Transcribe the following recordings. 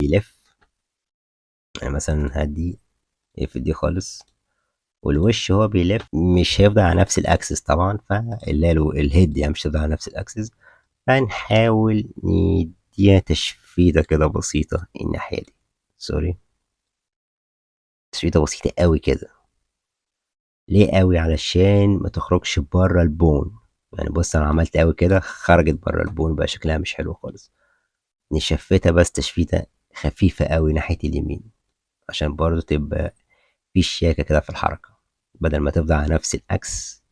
يلف. يعني مثلا هدي يقفل دي خالص، والوش هو بيلف مش هيفضل على نفس الاكسس طبعا، فاللي هي الهيد يعني مش هيفضل على نفس الاكسس، فنحاول نديها تشفيطة كده بسيطة الناحية دي. سوري، تشفيطة بسيطة قوي كده. ليه قوي؟ علشان ما تخرجش بره البون. يعني بص انا عملت قوي كده، خرجت بره البون بقى شكلها مش حلو خالص. نشفتها بس تشفيطة خفيفة قوي ناحية اليمين، عشان برضو تبقى في شياكة كده في الحركة، بدل ما تفضل على نفس الأكس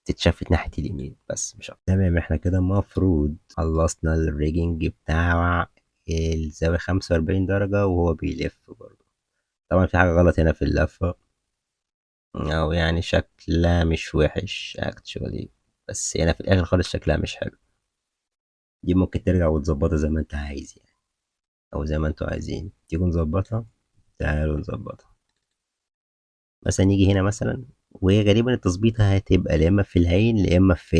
تتشفت ناحية اليمين بس مش أكتر. تمام، احنا كده المفروض خلصنا الريجنج بتاع الزاوية 45 درجة وهو بيلف برضو. طبعا في حاجة غلط هنا في اللفة، أو يعني شكلها مش وحش actually، بس هنا في الآخر خالص شكلها مش حلو. دي ممكن ترجع وتظبطها زي ما انت عايز يعني، أو زي ما انتوا عايزين تيجي نظبطها. تعالوا نظبطها. مثلا نيجي هنا مثلا، وغالبا التظبيطة هتبقى يا إما في العين يا إما في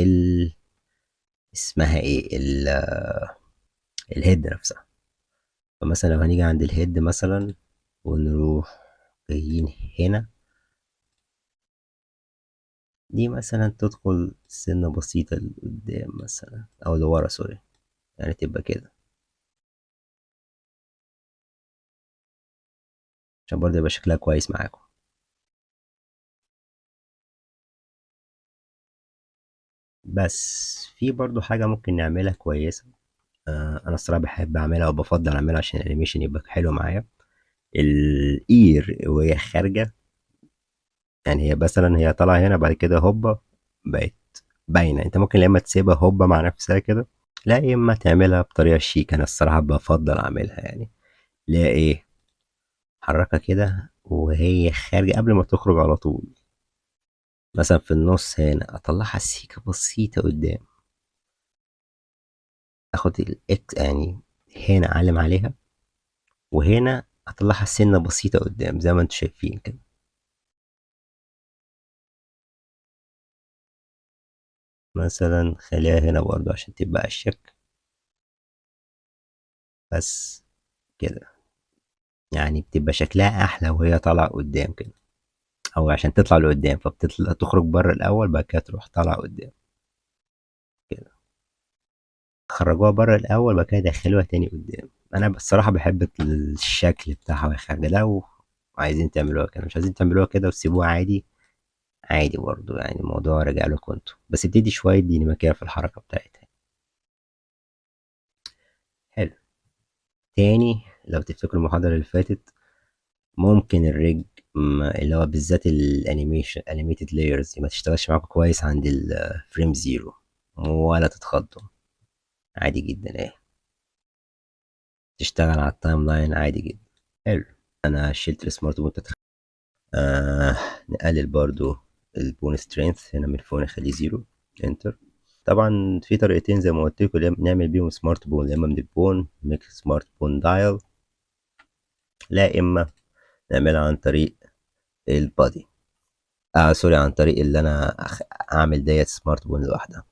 اسمها ايه الهيد نفسها. فمثلا لو هنيجي عند الهيد مثلا ونروح جايين هنا، دي مثلا تدخل سنة بسيطة لقدام مثلا أو لورا سوري، يعني تبقى كده عشان برضه يبقى شكلها كويس معاكم. بس في برضه حاجة ممكن نعملها كويسة. أنا الصراحة بحب أعملها وبفضل أعملها عشان الأنيميشن يبقى حلو معايا. الإير وهي خارجة، يعني هي مثلا هي طالعة هنا بعد كده هوبا بقت باينة. انت ممكن يا اما تسيبها هوبا مع نفسها كده، لا يا اما تعملها بطريقة شيك. انا الصراحة بفضل اعملها يعني، اللي هي ايه، حركة كده وهي خارجة قبل ما تخرج على طول. مثلا في النص هنا اطلعها سيكة بسيطة قدام، اخد الاكس يعني هنا اعلم عليها، وهنا اطلعها سنة بسيطة قدام زي ما انتوا شايفين كده. مثلا خليها هنا برضو عشان تبقى اشيك بس كده، يعني بتبقى شكلها احلى وهي طالعة قدام كده، او عشان تطلع لقدام فبتطلع تخرج بره الاول بعد كده تروح طالعة قدام كده. خرجوها بره الاول بعد كده دخلوها تاني قدام. انا بصراحة بحب الشكل بتاعها وهي خارجة ده، وعايزين تعملوها كده، مش عايزين تعملوها كده وتسيبوها عادي، عادي برضه يعني الموضوع راجع لكم انتوا، بس بتدي شوية ديناميكية في الحركة بتاعتها. حلو. تاني لو تفتكروا المحاضرة اللي فاتت، ممكن الريج اللي هو بالذات الانيميشن انيميتد لايرز ما تشتغلش معاكم كويس عند الفريم زيرو، ولا تتخضوا، عادي جدا ايه، تشتغل على التايم لاين عادي جدا. حلو. انا شلت السمارت بون آه نقلل برضو البون سترينث هنا من الفون نخليه زيرو. انتر. طبعا في طريقتين زي ما قلت لكم نعمل بيهم سمارت بون، يا اما من البون ميك سمارت بون دايل، لا اما نعملها عن طريق البادي. سوري، عن طريق اللي انا اعمل ديت سمارت بون لوحدها.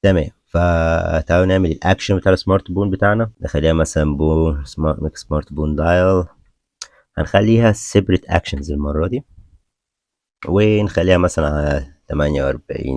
تمام، فتعالوا نعمل الاكشن بتاع السمارت بون بتاعنا، نخليها مثلا بون سمارت ميك سمارت بون دايل. هنخليها سيبريت اكشنز المرة دي، ونخليها مثلا على 48